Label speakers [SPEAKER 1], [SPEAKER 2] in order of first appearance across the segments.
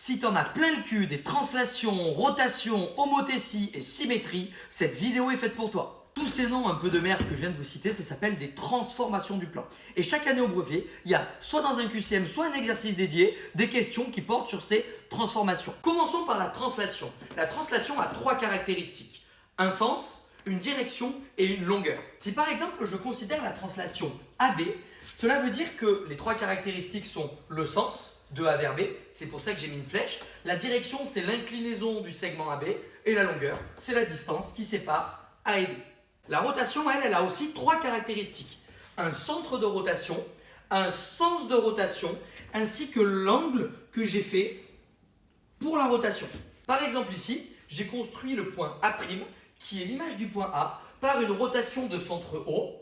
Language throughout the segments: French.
[SPEAKER 1] Si t'en as plein le cul des translations, rotations, homothéties et symétries, cette vidéo est faite pour toi. Tous ces noms un peu de merde que je viens de vous citer, ça s'appelle des transformations du plan. Et chaque année au brevet, il y a soit dans un QCM, soit un exercice dédié, des questions qui portent sur ces transformations. Commençons par la translation. La translation a 3 caractéristiques. Un sens, une direction et une longueur. Si par exemple je considère la translation AB, cela veut dire que les 3 caractéristiques sont le sens, de A vers B, c'est pour ça que j'ai mis une flèche. La direction, c'est l'inclinaison du segment AB. Et la longueur, c'est la distance qui sépare A et B. La rotation, elle a aussi 3 caractéristiques. Un centre de rotation, un sens de rotation, ainsi que l'angle que j'ai fait pour la rotation. Par exemple ici, j'ai construit le point A', qui est l'image du point A, par une rotation de centre O,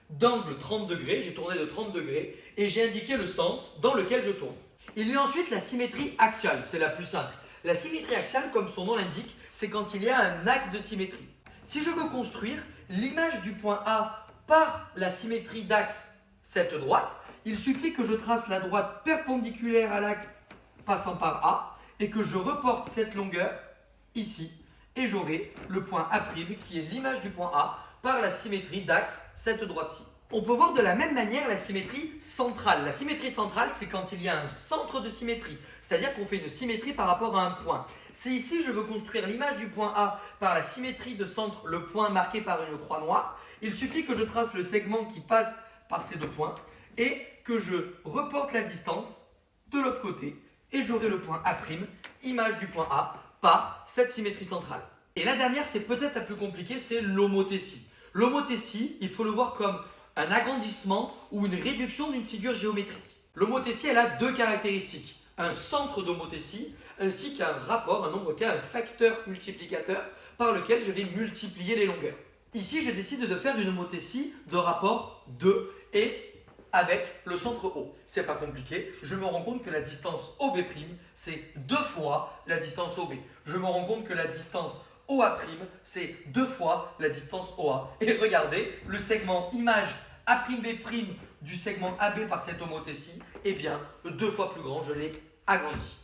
[SPEAKER 1] d'angle 30 degrés, j'ai tourné de 30 degrés, et j'ai indiqué le sens dans lequel je tourne. Il y a ensuite la symétrie axiale, c'est la plus simple. La symétrie axiale, comme son nom l'indique, c'est quand il y a un axe de symétrie. Si je veux construire l'image du point A par la symétrie d'axe, cette droite, il suffit que je trace la droite perpendiculaire à l'axe passant par A et que je reporte cette longueur ici et j'aurai le point A' qui est l'image du point A par la symétrie d'axe, cette droite-ci. On peut voir de la même manière la symétrie centrale. La symétrie centrale, c'est quand il y a un centre de symétrie, c'est-à-dire qu'on fait une symétrie par rapport à un point. Si ici je veux construire l'image du point A par la symétrie de centre, le point marqué par une croix noire, il suffit que je trace le segment qui passe par ces 2 points et que je reporte la distance de l'autre côté et j'aurai le point A', image du point A, par cette symétrie centrale. Et la dernière, c'est peut-être la plus compliquée, c'est l'homothétie. L'homothétie, il faut le voir comme un agrandissement ou une réduction d'une figure géométrique. L'homothétie, elle a 2 caractéristiques. Un centre d'homothétie ainsi qu'un rapport, un nombre K, un facteur multiplicateur par lequel je vais multiplier les longueurs. Ici, je décide de faire une homothétie de rapport 2 et avec le centre O. C'est pas compliqué, je me rends compte que la distance OB', c'est 2 fois la distance OB. Je me rends compte que la distance OA', c'est 2 fois la distance OA. Et regardez, le segment image A'B' du segment AB par cette homothétie, eh bien, 2 fois plus grand, je l'ai agrandi.